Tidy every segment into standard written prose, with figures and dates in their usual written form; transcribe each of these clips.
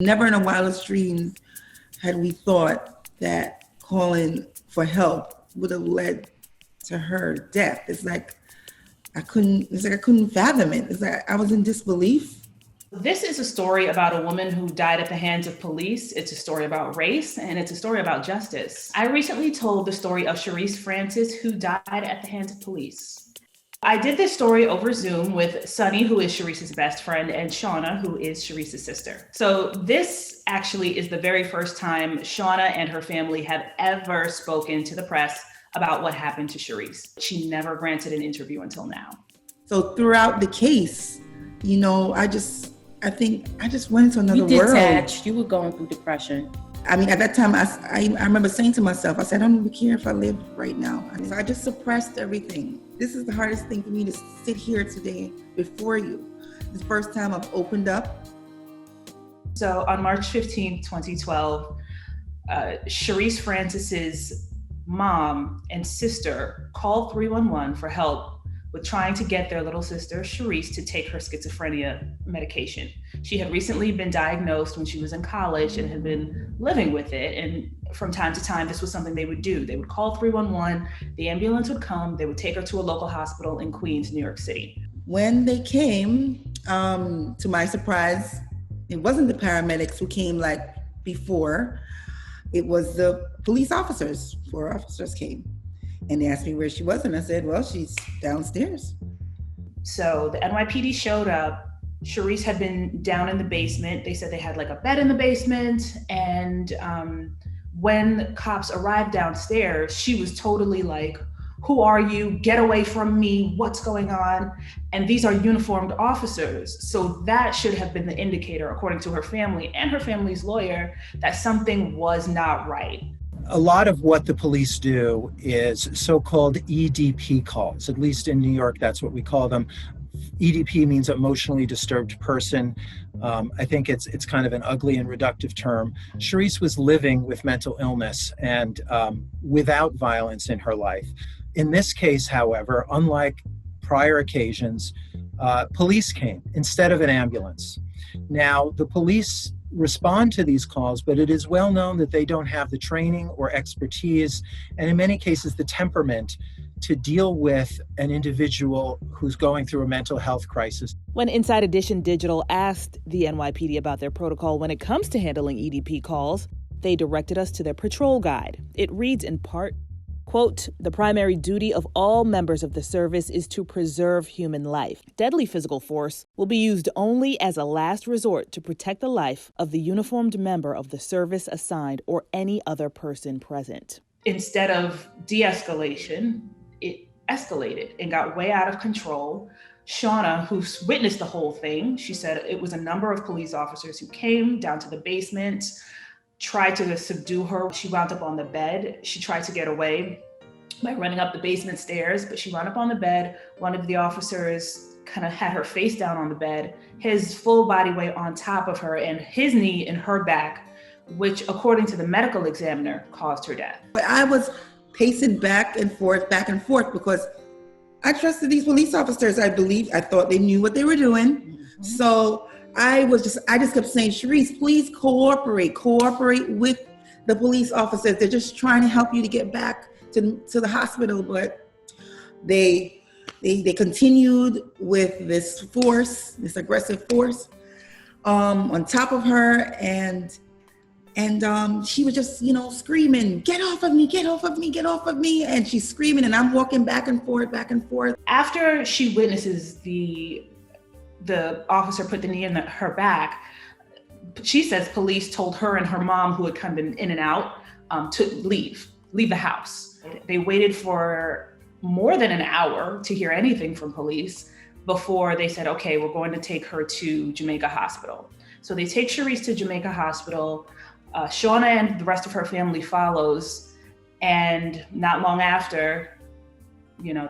Never in our wildest dreams had we thought that calling for help would have led to her death. It's like I couldn't fathom it. It's like I was in disbelief. This is a story about a woman who died at the hands of police. It's a story about race, and it's a story about justice. I recently told the story of Shereese Francis, who died at the hands of police. I did this story over Zoom with Sunny, who is Shereese's best friend, and Shauna, who is Shereese's sister. So this actually is the very first time Shauna and her family have ever spoken to the press about what happened to Shereese. She never granted an interview until now. So throughout the case, I think I just went into another world. You detached. You were going through depression. I mean, at that time, I remember saying to myself, I said, I don't even care if I live right now. And so I just suppressed everything. This is the hardest thing for me, to sit here today before you. It's the first time I've opened up. So on March 15, 2012, Shereese Francis's mom and sister called 311 for help with trying to get their little sister, Shereese, to take her schizophrenia medication. She had recently been diagnosed when she was in college and had been living with it. And from time to time, this was something they would do. They would call 311, the ambulance would come, they would take her to a local hospital in Queens, New York City. When they came, to my surprise, it wasn't the paramedics who came like before. It was the police officers. 4 officers came. And they asked me where she was, and I said, well, she's downstairs. So the NYPD showed up. Shereese had been down in the basement. They said they had like a bed in the basement. And when cops arrived downstairs, she was totally like, who are you? Get away from me. What's going on? And these are uniformed officers. So that should have been the indicator, according to her family and her family's lawyer, that something was not right. A lot of what the police do is so-called EDP calls. At least in New York, that's what we call them. EDP means emotionally disturbed person. I think it's kind of an ugly and reductive term. Shereese was living with mental illness and without violence in her life. In this case, however, unlike prior occasions, police came instead of an ambulance. Now, the police respond to these calls, but it is well known that they don't have the training or expertise, and in many cases the temperament to deal with an individual who's going through a mental health crisis. When Inside Edition Digital asked the NYPD about their protocol when it comes to handling EDP calls, they directed us to their patrol guide. It reads in part, quote, the primary duty of all members of the service is to preserve human life. Deadly physical force will be used only as a last resort to protect the life of the uniformed member of the service assigned or any other person present. Instead of de-escalation, it escalated and got way out of control. Shauna, who witnessed the whole thing, she said it was a number of police officers who came down to the basement, tried to subdue her. She wound up on the bed. She tried to get away by running up the basement stairs, but she wound up on the bed. One of the officers kind of had her face down on the bed, his full body weight on top of her and his knee in her back, which according to the medical examiner caused her death. But I was pacing back and forth, because I trusted these police officers. I thought they knew what they were doing. Mm-hmm. So I just kept saying, Shereese, please cooperate with the police officers. They're just trying to help you to get back to the hospital. But they continued with this aggressive force, on top of her. And she was just, screaming, get off of me, get off of me, get off of me. And she's screaming and I'm walking back and forth. After she witnesses the officer put the knee in her back, she says police told her and her mom, who had kind of been in and out, to leave the house. They waited for more than an hour to hear anything from police before they said, okay, we're going to take her to Jamaica Hospital. So they take Shereese to Jamaica Hospital. Shauna and the rest of her family follows. And not long after,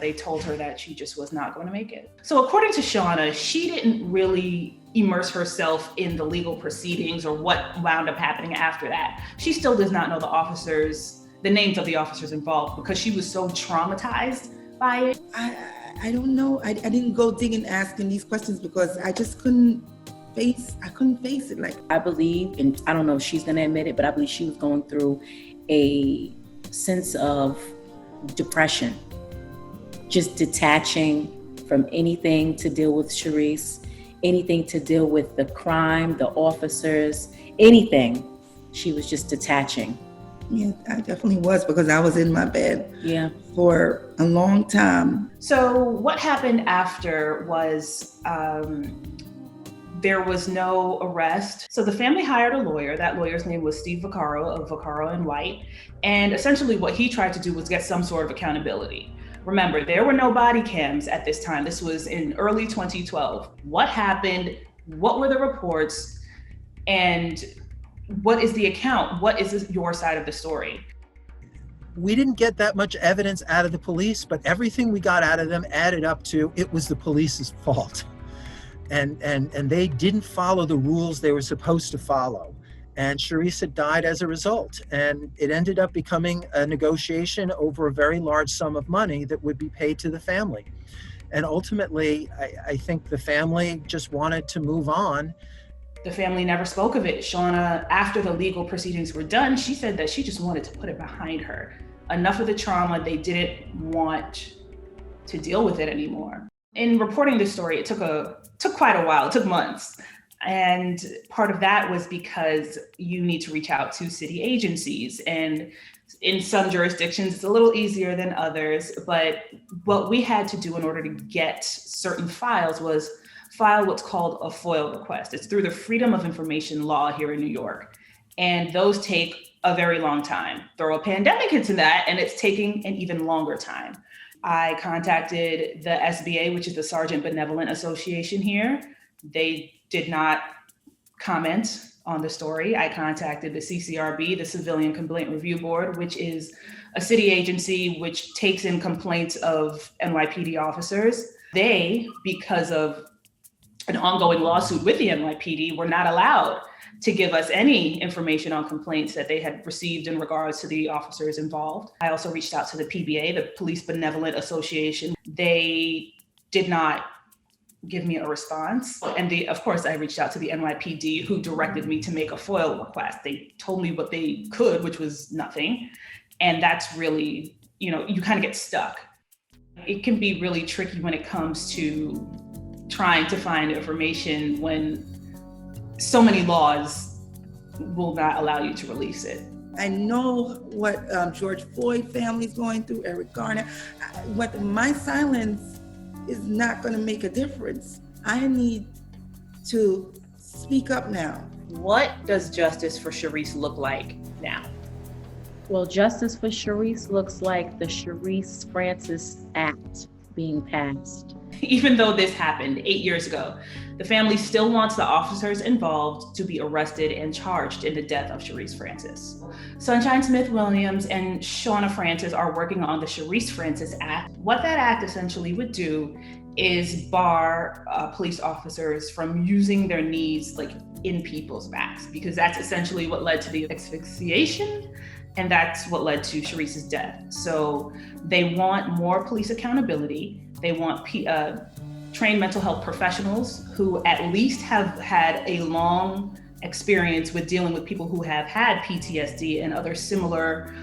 they told her that she just was not going to make it. So according to Shauna, she didn't really immerse herself in the legal proceedings or what wound up happening after that. She still does not know the names of the officers involved because she was so traumatized by it. I don't know. I didn't go digging asking these questions because I just couldn't couldn't face it. Like, I believe, and I don't know if she's going to admit it, but I believe she was going through a sense of depression, just detaching from anything to deal with Shereese, anything to deal with the crime, the officers, anything. She was just detaching. Yeah, I definitely was, because I was in my bed for a long time. So what happened after was there was no arrest. So the family hired a lawyer. That lawyer's name was Steve Vaccaro of Vaccaro and White. And essentially what he tried to do was get some sort of accountability. Remember, there were no body cams at this time. This was in early 2012. What happened? What were the reports? And what is the account? What is your side of the story? We didn't get that much evidence out of the police, but everything we got out of them added up to it was the police's fault. And they didn't follow the rules they were supposed to follow. And Shereese had died as a result. And it ended up becoming a negotiation over a very large sum of money that would be paid to the family. And ultimately, I think the family just wanted to move on. The family never spoke of it. Shauna, after the legal proceedings were done, she said that she just wanted to put it behind her. Enough of the trauma, they didn't want to deal with it anymore. In reporting this story, it took quite a while, it took months. And part of that was because you need to reach out to city agencies. And in some jurisdictions, it's a little easier than others. But what we had to do in order to get certain files was file what's called a FOIL request. It's through the Freedom of Information law here in New York. And those take a very long time. Throw a pandemic into that, and it's taking an even longer time. I contacted the SBA, which is the Sergeant Benevolent Association here. They did not comment on the story. I contacted the CCRB, the Civilian Complaint Review Board, which is a city agency which takes in complaints of NYPD officers. They, because of an ongoing lawsuit with the NYPD, were not allowed to give us any information on complaints that they had received in regards to the officers involved. I also reached out to the PBA, the Police Benevolent Association. They did not give me a response. And of course, I reached out to the NYPD, who directed me to make a FOIL request. They told me what they could, which was nothing. And that's really, you kind of get stuck. It can be really tricky when it comes to trying to find information when so many laws will not allow you to release it. I know what George Floyd family's going through, Eric Garner. My silence is not going to make a difference. I need to speak up now. What does justice for Shereese look like now? Well, justice for Shereese looks like the Shereese Francis Act being passed. Even though this happened 8 years ago, the family still wants the officers involved to be arrested and charged in the death of Shereese Francis. Sunshine Smith-Williams and Shauna Francis are working on the Shereese Francis Act. What that act essentially would do is bar police officers from using their knees in people's backs, because that's essentially what led to the asphyxiation, and that's what led to Shereese's death. So they want more police accountability. They want trained mental health professionals who at least have had a long experience with dealing with people who have had PTSD and other similar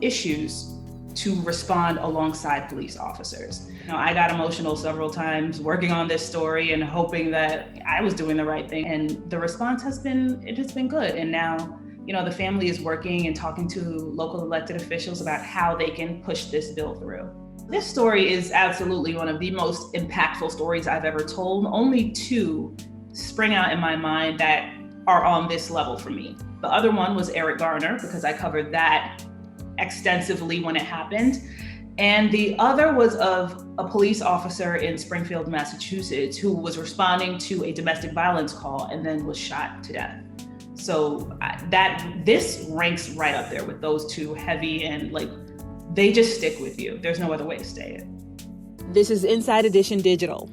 issues to respond alongside police officers. I got emotional several times working on this story and hoping that I was doing the right thing. And the response has been good. And now, the family is working and talking to local elected officials about how they can push this bill through. This story is absolutely one of the most impactful stories I've ever told. Only two spring out in my mind that are on this level for me. The other one was Eric Garner, because I covered that extensively when it happened. And the other was of a police officer in Springfield, Massachusetts, who was responding to a domestic violence call and then was shot to death. So this ranks right up there with those two heavy, and they just stick with you. There's no other way to say it. This is Inside Edition Digital.